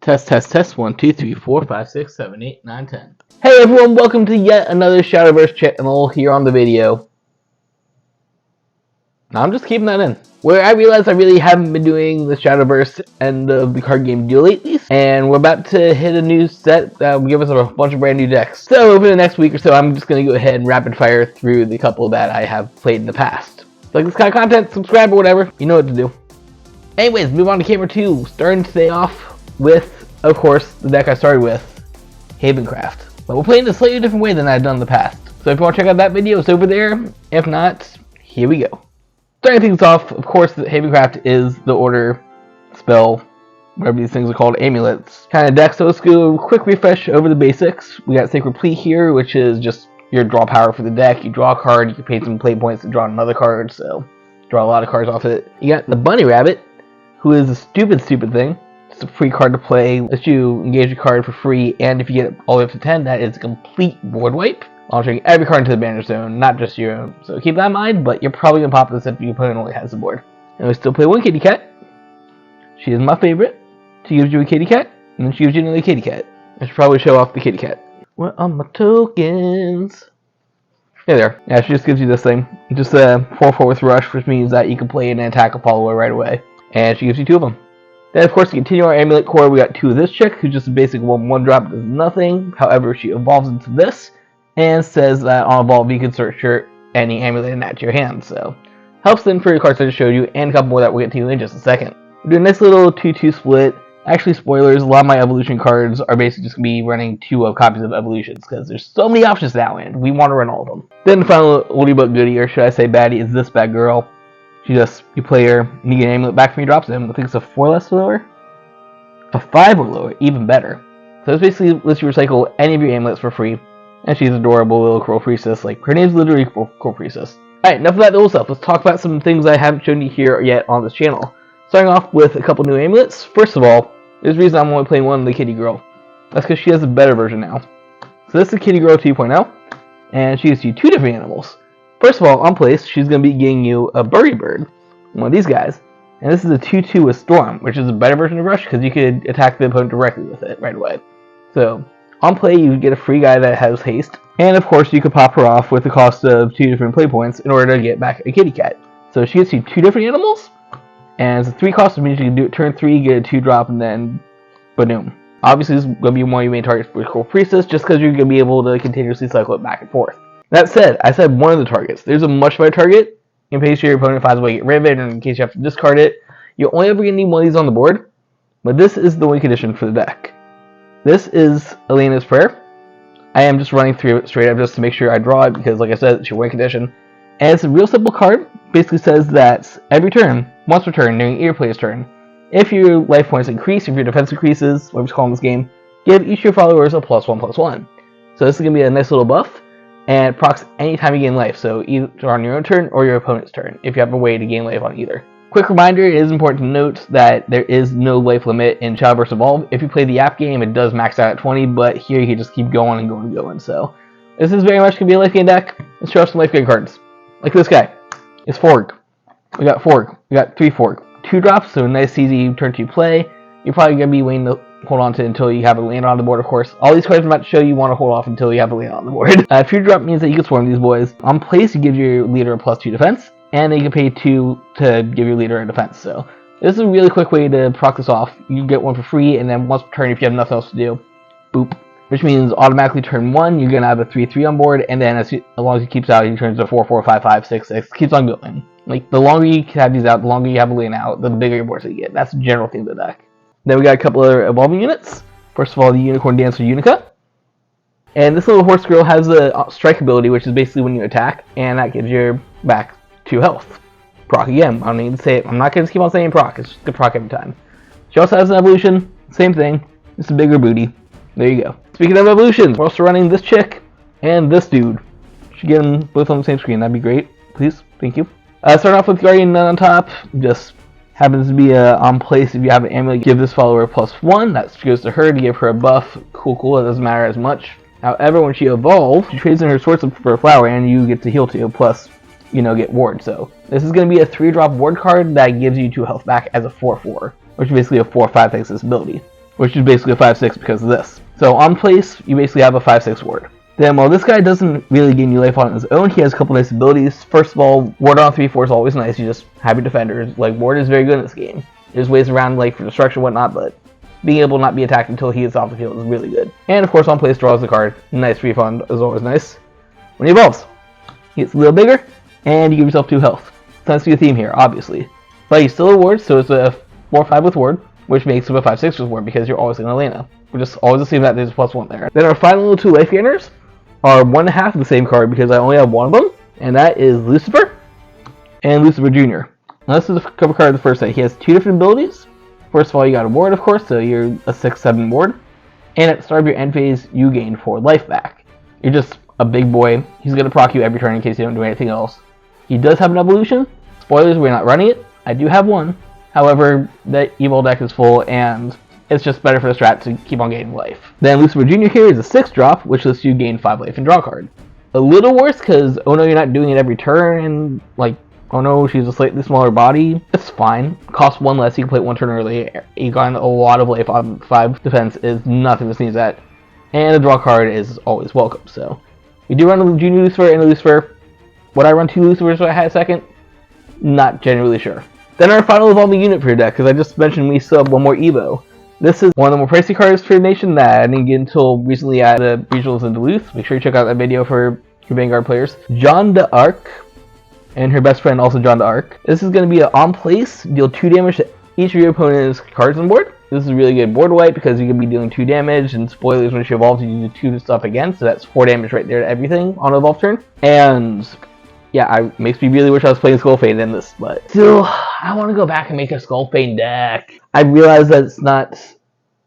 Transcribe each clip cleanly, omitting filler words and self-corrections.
Test, test, test. 1, 2, 3, 4, 5, 6, 7, 8, 9, 10. Hey everyone, welcome to yet another Shadowverse channel here on the video. Now I'm just keeping that in. Where I realized I really haven't been doing the Shadowverse end of the card game deal lately, and we're about to hit a new set that will give us a bunch of brand new decks. So over the next week or so, I'm just going to go ahead and rapid fire through the couple that I have played in the past. If you like this kind of content, subscribe or whatever, you know what to do. Anyways, move on to camera 2, starting today off with, of course, the deck I started with, Havencraft. But we're playing it a slightly different way than I've done in the past. So if you want to check out that video, it's over there. If not, here we go. Starting things off, of course, the Havencraft is the order, spell, whatever these things are called, amulets kind of deck. So let's do a quick refresh over the basics. We got Sacred Plea here, which is just your draw power for the deck. You draw a card, you can pay some play points to draw another card, so draw a lot of cards off it. You got the Bunny Rabbit, who is a stupid thing. It's a free card to play, lets you engage a card for free, and if you get it all the way up to 10, that is a complete board wipe, launching every card into the banner zone, not just your own. So keep that in mind, but you're probably going to pop this if your opponent only has the board. And we still play one kitty cat. She is my favorite. She gives you a kitty cat, and then she gives you another kitty cat. I should probably show off the kitty cat. Where are my tokens? Yeah, there. Yeah, she just gives you this thing. Just a 4/4 with rush, which means that you can play and attack a follower right away. And she gives you 2 of them. Then, of course, to continue our amulet core, we got 2 of this chick, who's just a basic 1/1 drop, does nothing. However, she evolves into this, and says that on evolve, you can search for any amulet and add to your hand. So, helps then for your cards I just showed you, and a couple more that we'll get to in just a second. We do a nice little 2-2 split. Actually, spoilers, a lot of my evolution cards are basically just going to be running 2 of copies of evolutions, because there's so many options now, and we want to run all of them. Then the final oldie but goodie, or should I say baddie, is this bad girl. You play her, and you get an amulet back from your drops. I think it's a 4 less or lower? A 5 or lower, even better. So this basically lets you recycle any of your amulets for free. And she's adorable little Coral Priestess. Like, her name's literally Coral Priestess. Alright, enough of that little stuff. Let's talk about some things I haven't shown you here yet on this channel. Starting off with a couple new amulets. First of all, there's a reason I'm only playing one of the Kitty Girl. That's because she has a better version now. So this is Kitty Girl 2.0, and she gives you 2 different animals. First of all, on place, she's going to be getting you a Bury Bird, one of these guys. And this is a 2/2 with Storm, which is a better version of Rush because you could attack the opponent directly with it right away. So, on play, you get a free guy that has haste. And of course, you could pop her off with the cost of 2 different play points in order to get back a kitty cat. So she gets you 2 different animals, and it's a 3 cost, which means you can do it turn 3, get a 2 drop, and then boom. Obviously, this is going to be one of your main targets for Coral Priestess, just because you're going to be able to continuously cycle it back and forth. That said, I said one of the targets. There's a much better target in case your opponent finds a way to get rid of it, or in case you have to discard it. You're only ever going to need one of these on the board, but this is the win condition for the deck. This is Elana's Prayer. I am just running through it straight up just to make sure I draw it, because like I said, it's your win condition. And it's a real simple card. Basically says that every turn, once per turn, during your player's turn, if your life points increase, if your defense increases, whatever you call in this game, give each of your followers a +1/+1. So this is going to be a nice little buff, and it procs anytime you gain life, so either on your own turn or your opponent's turn, if you have a way to gain life on either. Quick reminder, it is important to note that there is no life limit in Shadowverse Evolve. If you play the app game, it does max out at 20, but here you can just keep going and going and going. So this is very much going to be a life gain deck. Let's show off some life gain cards. Like this guy. It's Forg. We got Forg. We got 3 Forg. 2 drops, so nice easy turn 2 play. You're probably going to be waiting to hold on to until you have a land on the board, of course. All these cards I'm about to show you want to hold off until you have a land on the board. 2 drop means that you can swarm these boys. On place, you give your leader a +2 defense. And then you can pay 2 to give your leader a defense. So this is a really quick way to proc this off. You get one for free, and then once per turn, if you have nothing else to do, boop. Which means automatically turn 1, you're going to have a 3/3 on board, and then as long as he keeps out, he turns to 4/4, 5/5, 6/6, keeps on going. Like, the longer you have these out, the longer you have a lane out, the bigger your boards you get. That's the general theme of the deck. Then we got a couple other evolving units. First of all, the Unicorn Dancer Unica. And this little horse girl has a strike ability, which is basically when you attack, and that gives your back 2 health. Proc again. I don't need to say it. I'm not going to keep on saying proc. It's just the proc every time. She also has an evolution. Same thing. Just a bigger booty. There you go. Speaking of evolutions, we're also running this chick and this dude. Should get them both on the same screen. That'd be great. Please. Thank you. Starting off with Guardian Nun on top. Just happens to be on place. If you have an amulet, give this follower a +1. That goes to her to give her a buff. Cool. It doesn't matter as much. However, when she evolves, she trades in her swords for a flower, and you get to heal 2. Plus, get ward. So this is going to be a 3-drop ward card that gives you 2 health back as a 4/4, which is basically a 4/5 thanks to this ability. which is basically a 5/6 because of this. So on place, you basically have a 5/6 ward. Then while this guy doesn't really gain you life on his own, he has a couple nice abilities. First of all, ward on 3/4 is always nice. You just have your defenders. Like, ward is very good in this game. There's ways around, like, for destruction and whatnot, but being able to not be attacked until he is off the field is really good. And of course, on place, draws the card. Nice refund is always nice. When he evolves, he gets a little bigger, and you give yourself 2 health. Tends to be a theme here, obviously. But he's still a ward, so it's a 4/5 with ward, which makes him a 5/6 with ward because you're always in Elana. We just always assume that there's a +1 there. Then our final 2 life gainers are 1.5 of the same card because I only have one of them, and that is Lucifer and Lucifer Jr. Now this is the cover card of the first set. He has 2 different abilities. First of all, you got a ward, of course, so you're a 6/7 ward. And at the start of your end phase, you gain 4 life back. You're just a big boy. He's going to proc you every turn in case you don't do anything else. He does have an evolution. Spoilers, we're not running it. I do have one. However, the evil deck is full, and it's just better for the strat to keep on gaining life. Then Lucifer Jr. here is a 6-drop, which lets you gain 5 life and draw a card. A little worse because, oh no, you're not doing it every turn, and like, oh no, she's a slightly smaller body. It's fine. Costs 1 less, you can play it 1 turn early. You got a lot of life on 5 defense is nothing to sneeze at. And a draw card is always welcome, so. We do run a Junior Lucifer and a Lucifer. Would I run 2 Lucifers if I had a second? Not generally sure. Then our final evolving unit for your deck, because I just mentioned we still have one more Evo. This is one of the more pricey cards for your nation that I didn't get until recently at the regionals in Duluth. Make sure you check out that video for your Vanguard players. Jeanne d'Arc, and her best friend also Jeanne d'Arc. This is going to be an on place, deal 2 damage to each of your opponent's cards on board. This is a really good board wipe because you can be dealing 2 damage, and spoilers, when she evolves you do 2 stuff again, so that's 4 damage right there to everything on evolve turn. And yeah, it makes me really wish I was playing Skullfane in this, but still, I want to go back and make a Skullfane deck. I realize that it's not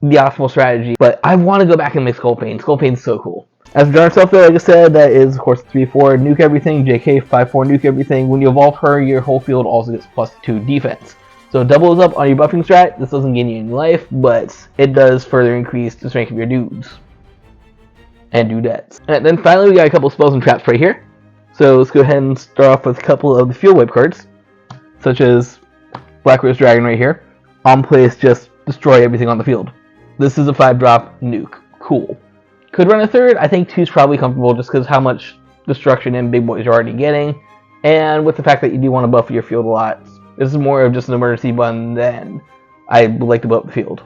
the optimal strategy, but I want to go back and make Skullfane. Skullfane's so cool. As for herself though, like I said, that is of course 3/4 nuke everything, JK 5/4 nuke everything. When you evolve her, your whole field also gets +2 defense. So it doubles up on your buffing strat. This doesn't gain you any life, but it does further increase the strength of your dudes and dudettes. And then finally, we got a couple spells and traps right here. So let's go ahead and start off with a couple of the field wipe cards, such as Black Rose Dragon right here. On place, just destroy everything on the field. This is a 5-drop nuke. Cool. Could run a 3rd. I think 2 is probably comfortable just because how much destruction and big boys you're already getting. And with the fact that you do want to buff your field a lot. This is more of just an emergency button than I would like to buff the field.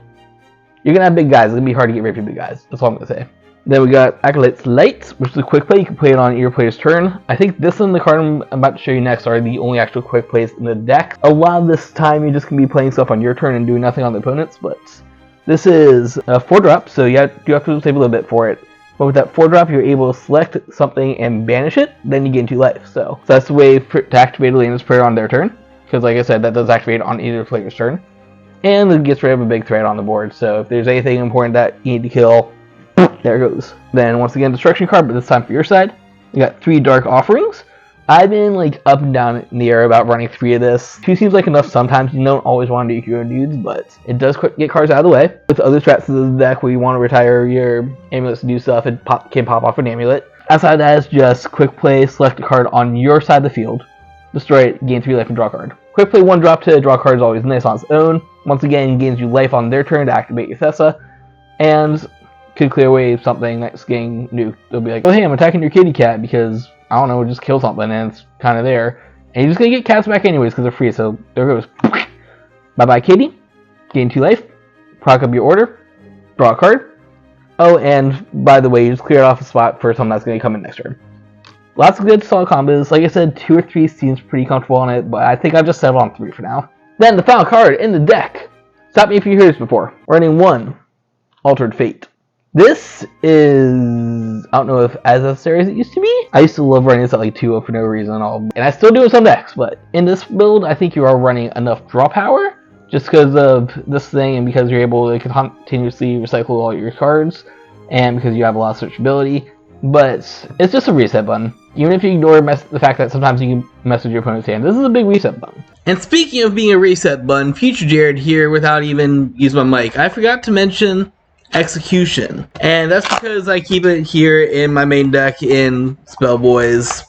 You're going to have big guys. It's going to be hard to get rid of your big guys. That's all I'm going to say. Then we got Acolyte's Light, which is a quick play. You can play it on your player's turn. I think this and the card I'm about to show you next are the only actual quick plays in the deck. A lot of this time you're just going to be playing stuff on your turn and doing nothing on the opponent's, but this is a 4-drop, so you have to save a little bit for it. But with that 4-drop, you're able to select something and banish it, then you gain 2 life. So that's the way to activate Elena's Prayer on their turn, because like I said, that does activate on either player's turn. And it gets rid of a big threat on the board, so if there's anything important that you need to kill, there it goes. Then once again, destruction card, but this time for your side. You got 3 Dark Offerings. I've been like up and down in the air about running 3 of this. 2 seems like enough sometimes. You don't always want to do hero dudes, but it does get cards out of the way. With other strats of the deck where you want to retire your amulets to do stuff, it can pop off an amulet. Outside of that is just quick play, select a card on your side of the field, destroy it, gain 3 life and draw a card. Quick play 1-drop to draw a card is always nice on its own. Once again, gains you life on their turn to activate your Thessa, and could clear away something that's getting nuked. They'll be like, oh hey, I'm attacking your kitty cat because, I don't know, just kill something and it's kind of there. And you're just going to get cats back anyways because they're free, so there goes. Bye-bye kitty. Gain 2 life. Proc up your order. Draw a card. Oh, and by the way, you just cleared off a spot for something that's going to come in next turn. Lots of good solid combos. Like I said, 2 or 3 seems pretty comfortable on it, but I think I've just settled on 3 for now. Then the final card in the deck. Stop me if you heard this before. Running 1. Altered Fate. This is, I don't know if as necessary as it used to be. I used to love running this at like 2 for no reason and all. And I still do in some decks, but in this build, I think you are running enough draw power just because of this thing and because you're able to continuously recycle all your cards and because you have a lot of searchability. But it's just a reset button. Even if you ignore the fact that sometimes you can mess with your opponent's hand, this is a big reset button. And speaking of being a reset button, Future Jared here without even using my mic. I forgot to mention Execution, and that's because I keep it here in my main deck in Spellboys.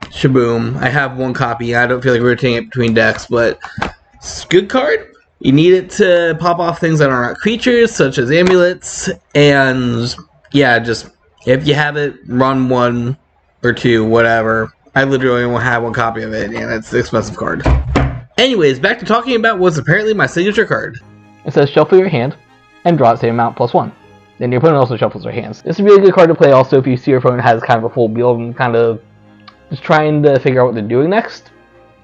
Shaboom. I have 1 copy. I don't feel like rotating it between decks, but it's a good card. You need it to pop off things that are not creatures, such as amulets, and yeah, just if you have it, run 1 or 2, whatever. I literally only have 1 copy of it, and it's an expensive card. Anyways, back to talking about what's apparently my signature card. It says shuffle your hand and draw the same amount +1. Then your opponent also shuffles their hands. This is a really good card to play also if you see your opponent has kind of a full build and kind of just trying to figure out what they're doing next.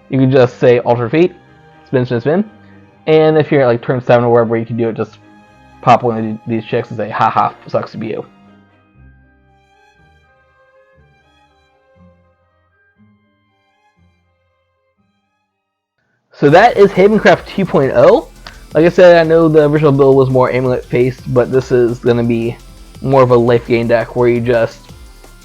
You can just say Alter Fate, spin, spin, spin. And if you're at like turn 7 or wherever you can do it, just pop one of these chicks and say, haha, sucks to be you. So that is Havencraft 2.0. Like I said, I know the original build was more amulet based, but this is going to be more of a life gain deck where you just...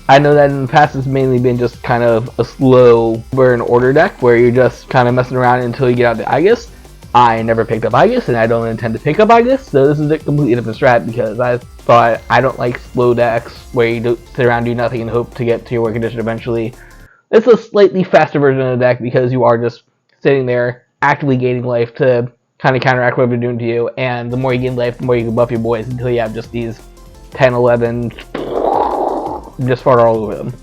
I know that in the past it's mainly been just kind of a slow burn order deck where you're just kind of messing around until you get out the Aegis. I never picked up Aegis and I don't intend to pick up Aegis, so this is a completely different strat because I thought I don't like slow decks where you sit around do nothing and hope to get to your win condition eventually. It's a slightly faster version of the deck because you are just sitting there actively gaining life to kind of counteract what they're doing to you, and the more you gain life, the more you can buff your boys until you have just these 10, 11, just fart all over them.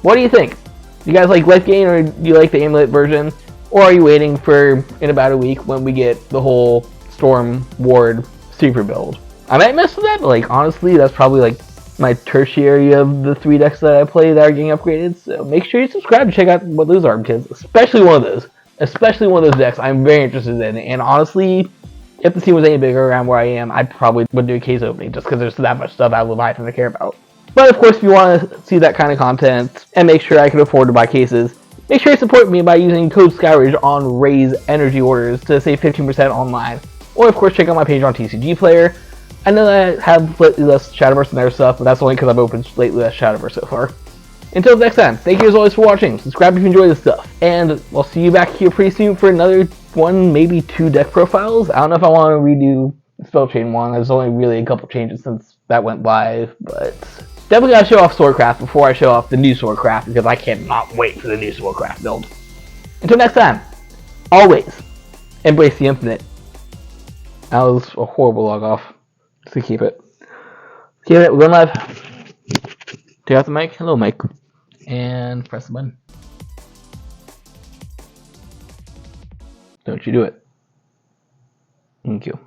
What do you think? Do you guys like life gain or do you like the amulet version? Or are you waiting for in about a week when we get the whole Storm Ward super build? I might mess with that, but like honestly, that's probably like my tertiary of the 3 decks that I play that are getting upgraded. So make sure you subscribe to check out what those are, because especially one of those decks I'm very interested in. And honestly, if the team was any bigger around where I am, I probably would do a case opening just because there's that much stuff out of Leviathan to care about. But of course, if you want to see that kind of content and make sure I can afford to buy cases, make sure you support me by using code SkyRage on Raise Energy orders to save 15% online. Or of course, check out my page on TCG Player. I know that I have slightly less Shadowverse and other stuff, but that's only because I've opened slightly less Shadowverse so far. Until next time, thank you as always for watching. Subscribe if you enjoy this stuff. And I'll see you back here pretty soon for another 1, maybe 2 deck profiles. I don't know if I want to redo the Spell Chain one. There's only really a couple changes since that went live, but definitely gotta show off Swordcraft before I show off the new Swordcraft, because I cannot wait for the new Swordcraft build. Until next time, always embrace the infinite. That was a horrible log off. So keep it. Keep it. We're going live. Take out the mic. Hello, mic. And press the button. Don't you do it. Thank you.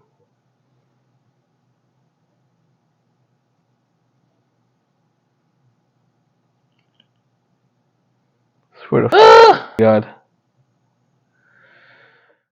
Swear to God.